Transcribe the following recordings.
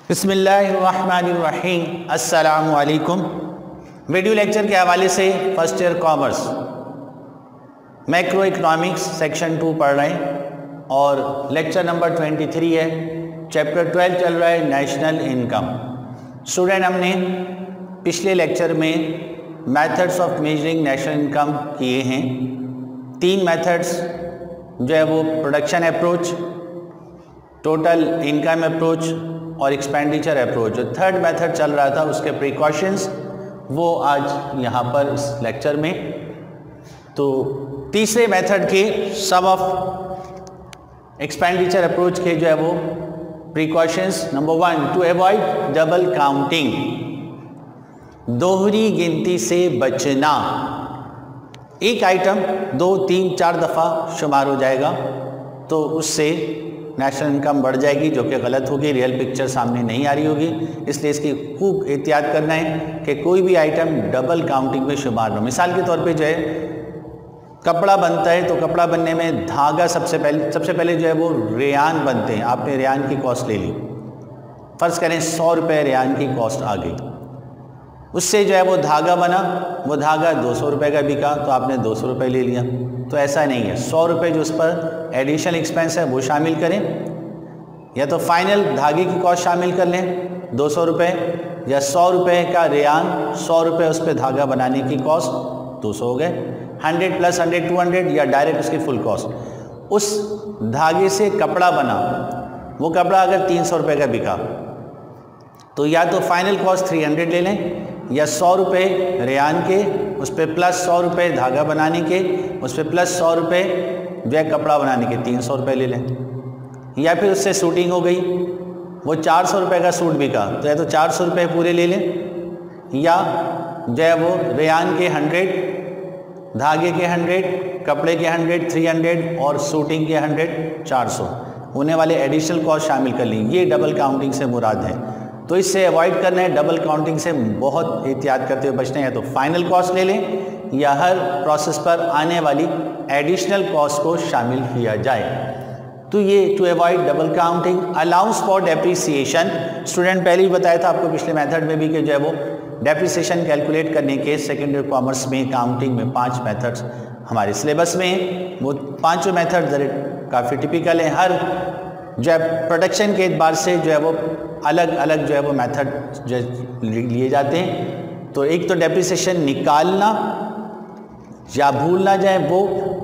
बिस्मिल्लाहिर्रहमानिर्रहीम। अस्सलामु अलैकुम। वीडियो लेक्चर के हवाले से first year commerce macro economics section 2 पढ़ रहे हैं और लेक्चर नंबर 23 है। चैप्टर 12 चल रहा है नेशनल इनकम। स्टूडेंट, हमने पिछले लेक्चर में methods of measuring national income किए हैं। 3 मेथड्स जो है वो production approach, total income approach और एक्सपेंडिचर अप्रोच। जो थर्ड मेथड चल रहा था उसके प्रिकॉशंस वो आज यहाँ पर इस लेक्चर में। तो तीसरे मेथड के सम ऑफ एक्सपेंडिचर अप्रोच के जो है वो precautions. Number 1, to avoid double counting, दोहरी गिनती से बचना। एक आइटम 2, 3, 4 दफ़ा शुमार हो जाएगा तो उससे नेशनल इनकम बढ़ जाएगी, जो कि गलत होगी, रियल पिक्चर सामने नहीं आ रही होगी। इसलिए इसकी खूब एहतियात करना है कि कोई भी आइटम डबल काउंटिंग में शुमार हो। मिसाल के तौर पे जो है कपड़ा बनता है तो कपड़ा बनने में धागा सबसे पहले जो है वो रेयान बनते हैं। आपने रेयान की कॉस्ट ले ली, फ़र्ज़ करें 100 रुपये रेयान की कॉस्ट आ गई। उससे जो है वो धागा बना, वो धागा 200 रुपये का बिका तो आपने 200 रुपये ले लिया। तो ऐसा नहीं है, 100 रुपये जो उस पर एडिशनल एक्सपेंस है वो शामिल करें, या तो फाइनल धागे की कॉस्ट शामिल कर लें 200 रुपये, या 100 रुपये का रेयान, 100 रुपये उस पर धागा बनाने की कॉस्ट 200 हो गए। 100 + 100 200, या डायरेक्ट उसकी फुल कॉस्ट। उस धागे से कपड़ा बना, वो कपड़ा अगर 300 रुपये का बिका तो या तो फाइनल कॉस्ट 300 ले लें, या 100 रुपये रेयान के, उस पर प्लस 100 रुपये धागा बनाने के, उस पर प्लस 100 रुपये जो है कपड़ा बनाने के, 300 रुपये ले लें। या फिर उससे शूटिंग हो गई, वो 400 रुपये का सूट बिका तो या तो 400 रुपये पूरे ले लें, या जो है वो रेयान के 100, धागे के 100, कपड़े के 100 300 और शूटिंग के 100 400 होने वाले एडिशनल कॉस्ट शामिल कर लें। ये डबल काउंटिंग से मुराद है। तो इससे अवॉइड करना है, डबल काउंटिंग से बहुत एहतियात करते हुए बचना है। तो फाइनल कॉस्ट ले लें या हर प्रोसेस पर आने वाली एडिशनल कॉस्ट को शामिल किया जाए। तो ये to avoid double counting. Allowance for depreciation, student पहले ही बताया था आपको पिछले मेथड में भी कि जो है वो डेप्रिसिएशन कैलकुलेट करने के सेकेंड ईयर कॉमर्स में काउंटिंग में 5 मेथड्स हमारे सिलेबस में हैं। वो 5 मेथड काफ़ी टिपिकल हैं। हर जो है प्रोडक्शन के एतबार से जो है वो अलग अलग जो है वो मेथड जो लिए जाते हैं। तो एक तो डेप्रिसिएशन निकालना या भूल ना जाए वो,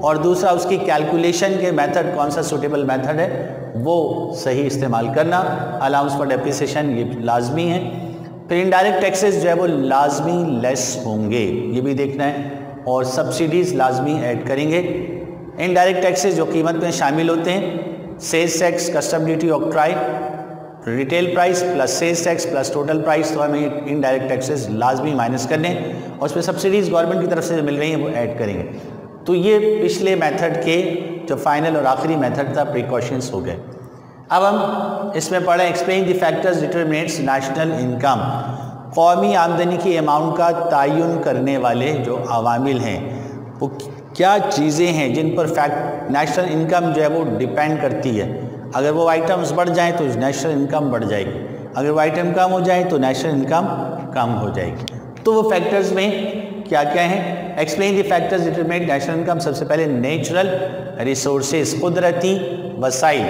और दूसरा उसकी कैलकुलेशन के मेथड कौन सा सूटेबल मेथड है वो सही इस्तेमाल करना। अलाउंस फॉर डेप्रिसिएशन ये लाजमी है। फिर इनडायरेक्ट टैक्सेस जो है वो लाजमी लेस होंगे, ये भी देखना है, और सब्सिडीज़ लाजमी ऐड करेंगे। इनडायरेक्ट टैक्सेस जो कीमत में शामिल होते हैं, sales tax, custom duty, octroi, retail price plus sales tax plus total price, तो हमें इनडायरेक्ट टैक्सेस लाजमी माइनस करने और उस पर सब्सिडीज़ गवर्नमेंट की तरफ से जो मिल रही हैं वो ऐड करेंगे। तो ये पिछले मेथड के जो फाइनल और आखिरी मेथड था प्रिकॉशंस हो गए। अब हम इसमें पढ़ें explain the factors determinates national income. कौमी आमदनी की अमाउंट का तयन करने वाले जो अवामिल हैं वो क्या चीज़ें हैं जिन पर नेशनल इनकम जो है वो डिपेंड करती है। अगर वो आइटम्स बढ़ जाएं तो नेशनल इनकम बढ़ जाएगी, अगर वो आइटम कम हो जाए तो नेशनल इनकम कम हो जाएगी। तो वो फैक्टर्स में क्या क्या हैं? Explain the factors determinate national income. सबसे पहले नेचुरल रिसोर्सेज, कुदरती वसाइल।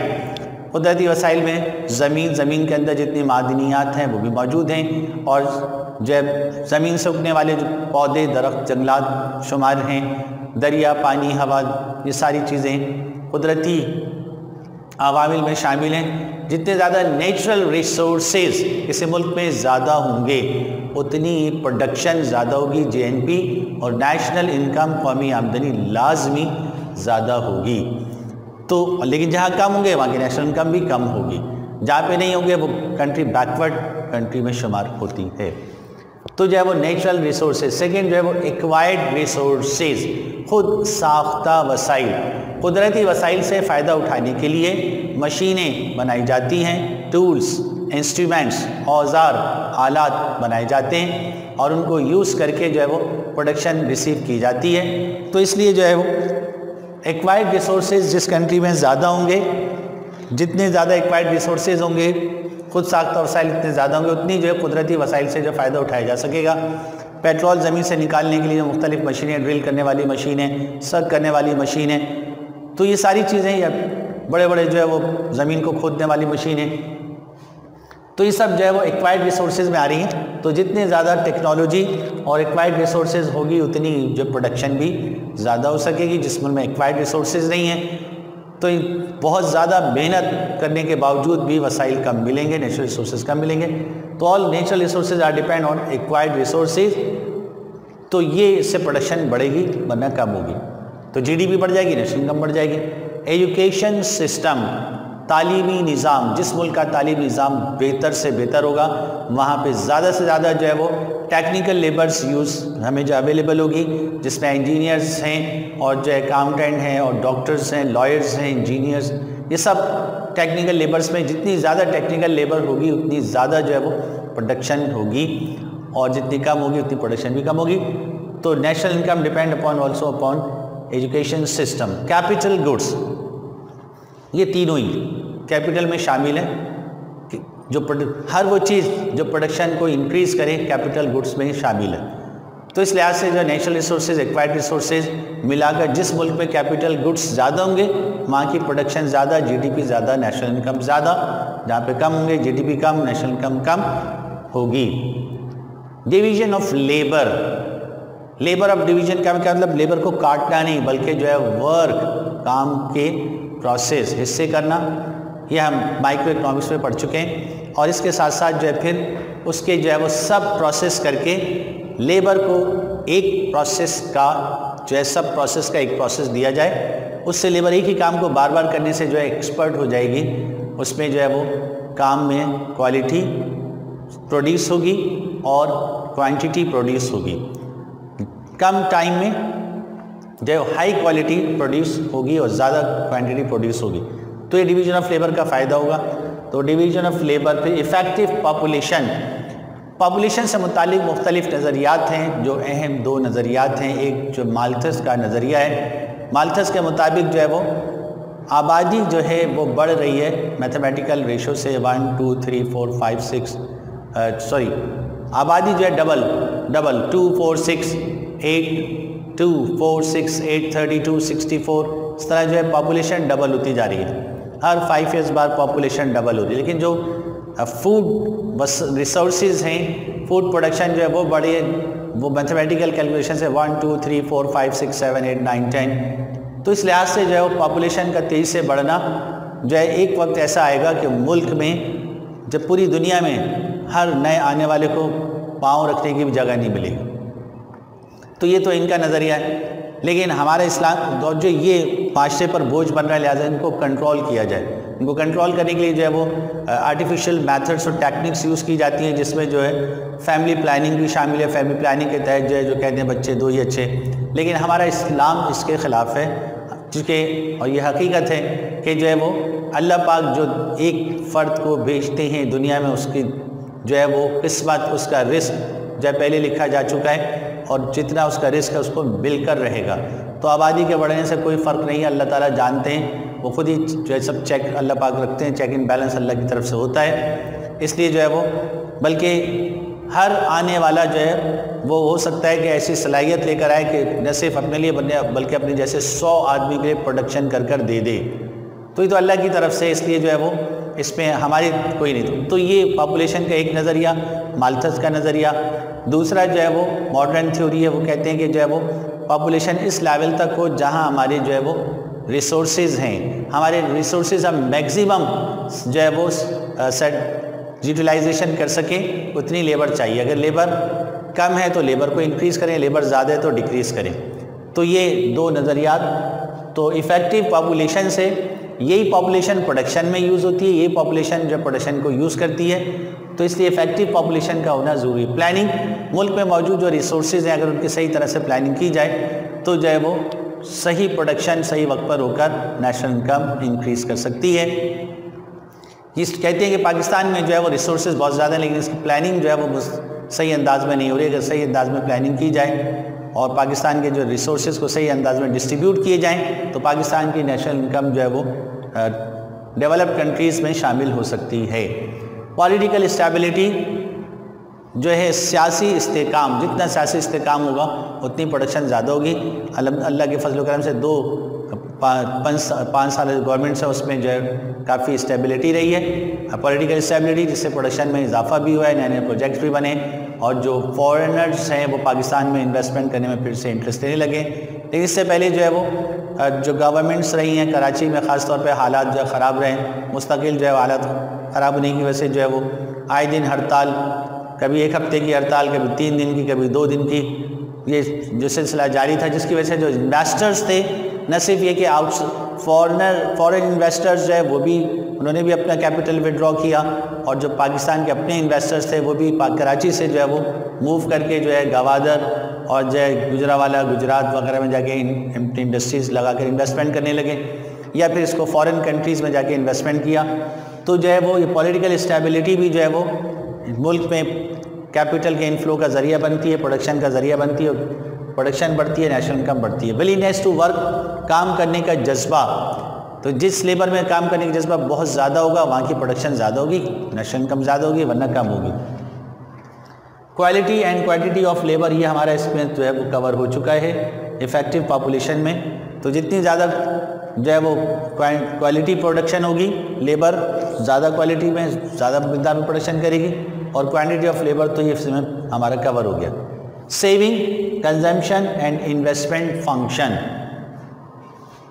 कुदरती वसाइल में ज़मीन के अंदर जितनी मादनियात हैं वो भी मौजूद हैं, और जब ज़मीन से उगने वाले जो पौधे, दरख्त, जंगलात शुमार हैं, दरिया, पानी, हवा, ये सारी चीज़ें कुदरती अवामिल में शामिल हैं। जितने ज़्यादा नेचुरल रिसोर्सेज किसी मुल्क में ज़्यादा होंगे उतनी प्रोडक्शन ज़्यादा होगी, जीएनपी और नेशनल इनकम, कौमी आमदनी लाजमी ज़्यादा होगी। तो लेकिन जहाँ कम होंगे वहाँ की नेशनल इनकम भी कम होगी, जहाँ पे नहीं होंगे वो कंट्री बैकवर्ड कंट्री में शुमार होती है। तो जो है वो नेचुरल रिसोर्सेज। सेकेंड जो है वो एक्वायर्ड रिसोर्सेज, खुद साख्ता वसाइल। कुदरती वसाइल से फ़ायदा उठाने के लिए मशीनें बनाई जाती हैं, टूल्स, इंस्ट्रूमेंट्स, औज़ार, आलात बनाए जाते हैं और उनको यूज़ करके जो है वो प्रोडक्शन रिसीव की जाती है। तो इसलिए जो है वो एक्वायर्ड रिसोर्सेज जिस कंट्री में ज़्यादा होंगे, जितने ज़्यादा एक्वायर्ड रिसोर्सेज होंगे खुद साख्ता वसाइल इतने ज़्यादा होंगे उतनी जो है कुदरती वसाइल से जो फ़ायदा उठाया जा सकेगा। पेट्रोल ज़मीन से निकालने के लिए जो मुख्तलिफ मशीनें, ड्रिल करने वाली मशीनें, सक करने वाली मशीनें, तो ये सारी चीज़ें या बड़े बड़े जो है वो ज़मीन को खोदने वाली मशीनें, तो ये सब जो है वो एक्वायर्ड रिसोर्सेज में आ रही हैं। तो जितने ज़्यादा टेक्नोलॉजी और एक्वायर्ड रिसोर्सेज होगी उतनी जो प्रोडक्शन भी ज़्यादा हो सकेगी। जिस मुल्क में एक्वायर्ड रिसोर्सेज नहीं हैं तो बहुत ज़्यादा मेहनत करने के बावजूद भी वसाइल कम मिलेंगे, नेचुरल रिसोर्सेज कम मिलेंगे। तो all natural resources are depend on acquired resources. तो ये इससे प्रोडक्शन बढ़ेगी वरना कम होगी। तो जीडीपी बढ़ जाएगी, नेशनल इनकम बढ़ जाएगी। एजुकेशन सिस्टम, तालीमी निज़ाम, जिस मुल्क का तालीमी निज़ाम बेहतर से बेहतर होगा वहाँ पे ज़्यादा से ज़्यादा जो है वो टेक्निकल लेबर्स यूज़ हमें जो अवेलेबल होगी, जिसमें इंजीनियर्स हैं और जो अकाउंटेंट हैं और डॉक्टर्स हैं, लॉयर्स हैं, इंजीनियर्स, ये सब टेक्निकल लेबर्स में जितनी ज़्यादा टेक्निकल लेबर होगी उतनी ज़्यादा जो है वो प्रोडक्शन होगी और जितनी कम होगी उतनी प्रोडक्शन भी कम होगी। तो national income depend upon also upon education system. Capital goods, ये तीनों ही कैपिटल में शामिल हैं। जो हर वो चीज़ जो प्रोडक्शन को इंक्रीज़ करे कैपिटल गुड्स में ही शामिल है। तो इस लिहाज से जो नेचुरल रिसोर्सेज, एक्वायर्ड रिसोर्सेज मिलाकर जिस मुल्क में कैपिटल गुड्स ज़्यादा होंगे वहाँ की प्रोडक्शन ज़्यादा, जीडीपी ज़्यादा, नेशनल इनकम ज़्यादा। जहाँ पे कम होंगे जीडीपी कम, नेशनल इनकम कम होगी। Division of labour, labour of division का मतलब लेबर को काटना नहीं बल्कि जो है वर्क, काम के प्रोसेस, हिस्से करना। ये हम माइक्रो इकोनॉमिक्स में पढ़ चुके हैं। और इसके साथ साथ जो है फिर उसके जो है वो सब प्रोसेस करके लेबर को एक प्रोसेस का जो है सब प्रोसेस का एक प्रोसेस दिया जाए, उससे लेबर एक ही काम को बार बार करने से जो है एक्सपर्ट हो जाएगी। उसमें जो है वो काम में क्वालिटी प्रोड्यूस होगी और क्वांटिटी प्रोड्यूस होगी। कम टाइम में जो हाई क्वालिटी प्रोड्यूस होगी और ज़्यादा क्वांटिटी प्रोड्यूस होगी। तो ये डिवीजन ऑफ लेबर का फ़ायदा होगा। तो डिवीजन ऑफ लेबर पे इफ़ेक्टिव पॉपुलेशन, पॉपुलेशन से मुतालिक मुख्तलिफ नज़रियात हैं। जो अहम दो नज़रियात हैं, एक जो माल्थस का नज़रिया है, माल्थस के मुताबिक जो है वो आबादी जो है वो बढ़ रही है मैथमेटिकल रेशो से 1 2 3 4 5 6 आबादी जो है डबल 2 4 6 8 2 4 6 8 32 64, इस तरह जो है पॉपुलेशन डबल होती जा रही है। हर 5 ईयर्स बाद पॉपुलेशन डबल होती है। लेकिन जो फूड रिसोर्सेज हैं, फूड प्रोडक्शन जो है वो बढ़े, वो मैथमेटिकल कैलकुलेशन से 1 2 3 4 5 6 7 8 9 10। तो इस लिहाज से जो है वो पॉपुलेशन का तेज़ी से बढ़ना जो है एक वक्त ऐसा आएगा कि मुल्क में जब पूरी दुनिया में हर नए आने वाले को पाँव रखने की भी जगह नहीं मिलेगी। तो ये तो इनका नज़रिया है। लेकिन हमारा इस्लाम और जो ये माशरे पर बोझ बन रहा है, लिहाजा इनको कंट्रोल किया जाए। इनको कंट्रोल करने के लिए जो है वो आर्टिफिशियल मेथड्स और टेक्निक्स यूज़ की जाती हैं, जिसमें जो है फैमिली प्लानिंग भी शामिल है। फैमिली प्लानिंग के तहत जो है जो कहते हैं बच्चे दो ही अच्छे, लेकिन हमारा इस्लाम इसके ख़िलाफ़ है। चूँकि और ये हकीकत है कि जो है वो अल्लाह पाक जो एक फ़र्द को भेजते हैं दुनिया में, उसकी जो है वो किस्मत, उसका रिस्क जो है पहले लिखा जा चुका है और जितना उसका रिस्क है उसको मिलकर रहेगा। तो आबादी के बढ़ने से कोई फ़र्क नहीं है। अल्लाह ताला जानते हैं, वो खुद ही जो है सब चेक अल्लाह पाक रखते हैं, चेक इन बैलेंस अल्लाह की तरफ से होता है। इसलिए जो है वो बल्कि हर आने वाला जो है वो हो सकता है कि ऐसी सलाहियत लेकर आए कि न सिर्फ अपने लिए बने बल्कि अपने जैसे 100 आदमी के लिए प्रोडक्शन कर कर दे दे। तो ये तो अल्लाह की तरफ से, इसलिए जो है वो इसमें हमारी कोई नहीं। तो ये पॉपुलेशन का एक नज़रिया, माल्थस का नज़रिया। दूसरा जो है वो मॉडर्न थ्योरी है, वो कहते हैं कि जो है वो पॉपुलेशन इस लेवल तक हो जहां हमारे जो है वो रिसोर्सेज हैं, हमारे रिसोर्सेज हम मैक्सिमम जो है वो यूटिलाइजेशन कर सकें, उतनी लेबर चाहिए। अगर लेबर कम है तो लेबर को इंक्रीज़ करें, लेबर ज़्यादा है तो डिक्रीज़ करें। तो ये दो नज़रियात। तो इफ़ेक्टिव पॉपुलेशन से यही पॉपुलेशन प्रोडक्शन में यूज़ होती है, यही पॉपुलेशन जो प्रोडक्शन को यूज़ करती है। तो इसलिए इफेक्टिव पॉपुलेशन का होना ज़रूरी। प्लानिंग, मुल्क में मौजूद जो रिसोर्सेज हैं अगर उनकी सही तरह से प्लानिंग की जाए तो जो है वो सही प्रोडक्शन सही वक्त पर होकर नेशनल इनकम इंक्रीज़ कर सकती है। जिस कहते हैं कि पाकिस्तान में जो है वो रिसोर्सेज बहुत ज़्यादा है लेकिन इसकी प्लानिंग जो है वो सही अंदाज में नहीं हो रही। अगर सही अंदाज में प्लानिंग की जाए और पाकिस्तान के जो रिसोर्सेज को सही अंदाज में डिस्ट्रीब्यूट किए जाएँ तो पाकिस्तान की नेशनल इनकम जो है वो डेवलप्ड कंट्रीज़ में शामिल हो सकती है। पॉलिटिकल स्टेबिलिटी जो है सियासी इस्तेकाम, जितना सियासी इस्तेकाम होगा उतनी प्रोडक्शन ज़्यादा होगी। अल्लाह के फजल करम से 5 साल गवर्नमेंट से उसमें जो है काफ़ी स्टेबिलिटी रही है, पॉलिटिकल स्टेबिलिटी, जिससे प्रोडक्शन में इजाफा भी हुआ है, नए नए प्रोजेक्ट्स भी बने और जो फॉरेनर्स हैं वो पाकिस्तान में इन्वेस्टमेंट करने में फिर से इंटरेस्ट लेने लगे। लेकिन इससे पहले जो है वो जो गवर्नमेंट्स रही हैं कराची में ख़ास तौर पे हालात जो है ख़राब रहे, मुस्तकिल जो है हालात ख़राब होने की वजह से जो है वो आए दिन हड़ताल, कभी 1 हफ्ते की हड़ताल, कभी 3 दिन की, कभी 2 दिन की, ये जो सिलसिला जारी था, जिसकी वजह से जो इन्वेस्टर्स थे न सिर्फ ये कि फॉरेन इन्वेस्टर्स जो है वो भी उन्होंने भी अपना कैपिटल विड्रॉ किया और जो पाकिस्तान के अपने इन्वेस्टर्स थे वो भी कराची से जो है वो मूव करके जो है गवादर और जो है गुजरावाला, गुजरात वगैरह में जाके इंडस्ट्रीज़ लगा कर इन्वेस्टमेंट करने लगे, या फिर इसको फॉरेन कंट्रीज़ में जाके इन्वेस्टमेंट किया। तो जो है वो ये पॉलिटिकल स्टेबिलिटी भी जो है वो मुल्क में कैपिटल के इनफ्लो का ज़रिया बनती है, प्रोडक्शन का ज़रिया बनती है, प्रोडक्शन बढ़ती है, नेशनल इनकम बढ़ती है। विलीनेस टू वर्क, काम करने का जज्बा, तो जिस लेबर में काम करने का जज्बा बहुत ज़्यादा होगा वहाँ की प्रोडक्शन ज़्यादा होगी, नेशनल इनकम ज़्यादा होगी, वरना कम होगी। Quality and quantity of labour, ये हमारा इसमें जो है वो कवर हो चुका है इफ़ेक्टिव पॉपुलेशन में। तो जितनी ज़्यादा जो है वो क्वालिटी प्रोडक्शन होगी, लेबर ज़्यादा क्वालिटी में ज़्यादा मिकदार में प्रोडक्शन करेगी, और क्वांटिटी ऑफ लेबर तो ये इसमें हमारा कवर हो गया। Saving, consumption and investment function.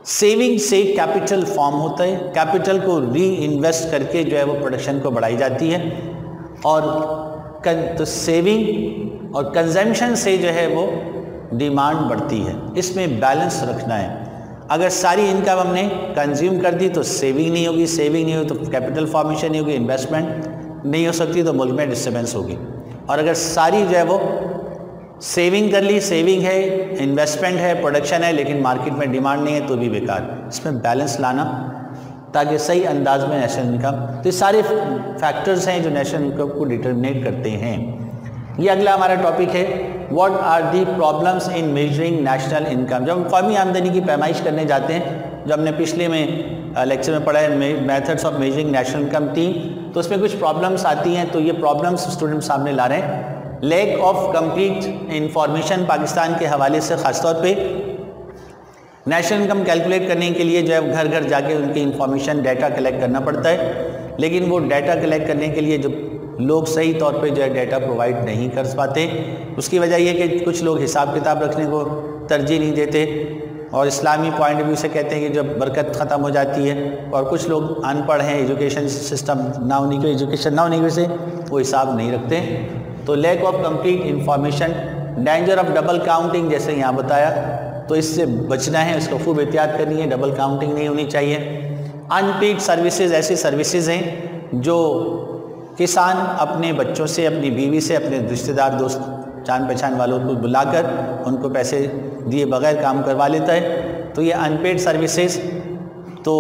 Saving से कैपिटल फॉर्म होता है, कैपिटल को री इन्वेस्ट करके जो है वो प्रोडक्शन को बढ़ाई जाती है, और तो सेविंग और कंजम्पशन से जो है वो डिमांड बढ़ती है। इसमें बैलेंस रखना है। अगर सारी इनकम हमने कंज्यूम कर दी तो सेविंग नहीं होगी, सेविंग नहीं होगी तो कैपिटल फॉर्मेशन नहीं होगी, इन्वेस्टमेंट नहीं हो सकती, तो मुल्क में डिस्टर्बेंस होगी। और अगर सारी जो है वो सेविंग कर ली, सेविंग है, इन्वेस्टमेंट है, प्रोडक्शन है, लेकिन मार्केट में डिमांड नहीं है, तो भी बेकार। इसमें बैलेंस लाना ताकि सही अंदाज में नेशनल इनकम, तो ये सारे फैक्टर्स हैं जो नेशनल इनकम को डिटर्मिनेट करते हैं। ये अगला हमारा टॉपिक है, what are the problems in measuring national income. जब हम कौमी आमदनी की पैमाइश करने जाते हैं, जो हमने पिछले में लेक्चर में पढ़ा है methods of measuring national income 3, तो उसमें कुछ प्रॉब्लम्स आती हैं। तो ये प्रॉब्लम्स स्टूडेंट सामने ला रहे हैं। Lack of complete information, Pakistan के हवाले से ख़ासतौर पे नेशनल इनकम कैलकुलेट करने के लिए जो है घर घर जाके उनकी इंफॉर्मेशन डाटा कलेक्ट करना पड़ता है, लेकिन वो डाटा कलेक्ट करने के लिए जो लोग सही तौर पे जो है डाटा प्रोवाइड नहीं कर पाते। उसकी वजह ये कि कुछ लोग हिसाब किताब रखने को तरजीह नहीं देते और इस्लामी पॉइंट ऑफ व्यू से कहते हैं कि जब बरकत ख़त्म हो जाती है, और कुछ लोग अनपढ़ हैं, एजुकेशन सिस्टम ना होने की एजुकेशन ना होने की वजह से वो हिसाब नहीं रखते। तो lack of complete information, danger of double counting, जैसे यहाँ बताया, तो इससे बचना है, इसको खूब एहतियात करनी है, डबल काउंटिंग नहीं होनी चाहिए। अनपेड सर्विसेज, ऐसी सर्विसेज हैं जो किसान अपने बच्चों से, अपनी बीवी से, अपने रिश्तेदार, दोस्त, जान पहचान वालों को बुलाकर उनको पैसे दिए बगैर काम करवा लेता है। तो ये अनपेड सर्विसेज, तो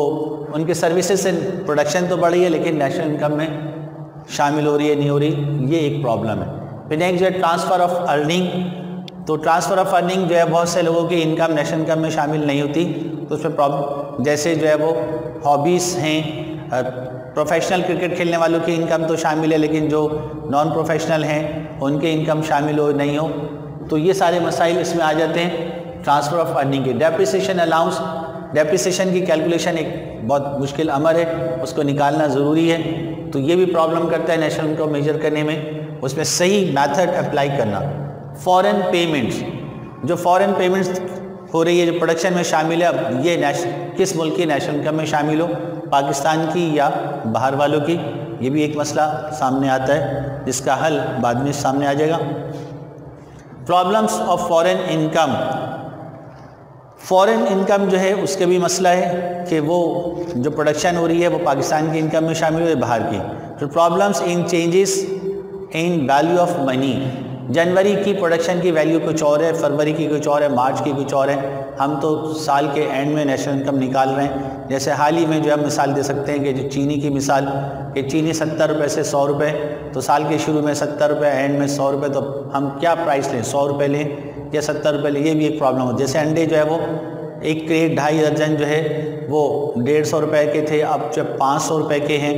उनकी सर्विसेज से प्रोडक्शन तो बढ़ रही है लेकिन नेशनल इनकम में शामिल हो रही है नहीं हो रही, ये एक प्रॉब्लम है। फिर नेक्स्ट जो है ट्रांसफ़र ऑफ अर्निंग, तो ट्रांसफ़र ऑफ अर्निंग जो है बहुत से लोगों की इनकम नेशनल इनकम में शामिल नहीं होती, तो उसमें प्रॉब्लम, जैसे जो है वो हॉबीज़ हैं, प्रोफेशनल क्रिकेट खेलने वालों की इनकम तो शामिल है लेकिन जो नॉन प्रोफेशनल हैं उनकी इनकम शामिल हो नहीं हो, तो ये सारे मसाइल इसमें आ जाते हैं ट्रांसफ़र ऑफ अर्निंग के। डेप्रिसिएशन अलाउंस, डेप्रिसिएशन की कैलकुलेशन एक बहुत मुश्किल अमर है, उसको निकालना ज़रूरी है, तो ये भी प्रॉब्लम करता है नेशनल इनकम मेजर करने में, उसमें सही मेथड अप्लाई करना। फॉरेन पेमेंट्स, जो फॉरेन पेमेंट्स हो रही है जो प्रोडक्शन में शामिल है, अब ये किस मुल्क की नेशनल इनकम में शामिल हो, पाकिस्तान की या बाहर वालों की, ये भी एक मसला सामने आता है जिसका हल बाद में सामने आ जाएगा। Problems of foreign income, foreign income जो है उसके भी मसला है कि वो जो प्रोडक्शन हो रही है वो पाकिस्तान की इनकम में शामिल है बाहर की। तो problems in changes in value of money, जनवरी की प्रोडक्शन की वैल्यू कुछ और है, फरवरी की कुछ और है, मार्च की कुछ और है, हम तो साल के एंड में नेशनल इनकम निकाल रहे हैं। जैसे हाल ही में जो हम मिसाल दे सकते हैं कि जो चीनी की मिसाल, कि चीनी 70 रुपये से 100 रुपये, तो साल के शुरू में 70 रुपये, एंड में 100 रुपये, तो हम क्या प्राइस लें, 100 रुपये लें या 70 रुपये लें, ये भी एक प्रॉब्लम हो। जैसे अंडे जो है वो एक क्रेट 2.5 दर्जन जो है वो 150 रुपये के थे, अब जब 500 रुपये के हैं,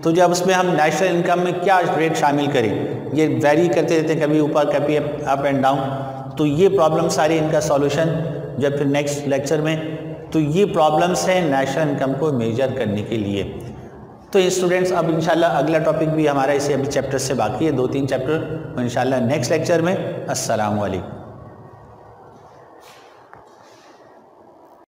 तो जब उसमें हम नेशनल इनकम में क्या रेट शामिल करें, ये वेरी करते रहते हैं, कभी ऊपर कभी अप एंड डाउन। तो ये प्रॉब्लम सारी, इनका सॉल्यूशन जब फिर नेक्स्ट लेक्चर में। तो ये प्रॉब्लम्स हैं नेशनल इनकम को मेजर करने के लिए। तो स्टूडेंट्स अब इंशाल्लाह अगला टॉपिक भी हमारा इसी अभी चैप्टर से बाकी है, 2-3 चैप्टर, इंशाल्लाह नेक्स्ट लेक्चर में। अस्सलाम वालेकुम।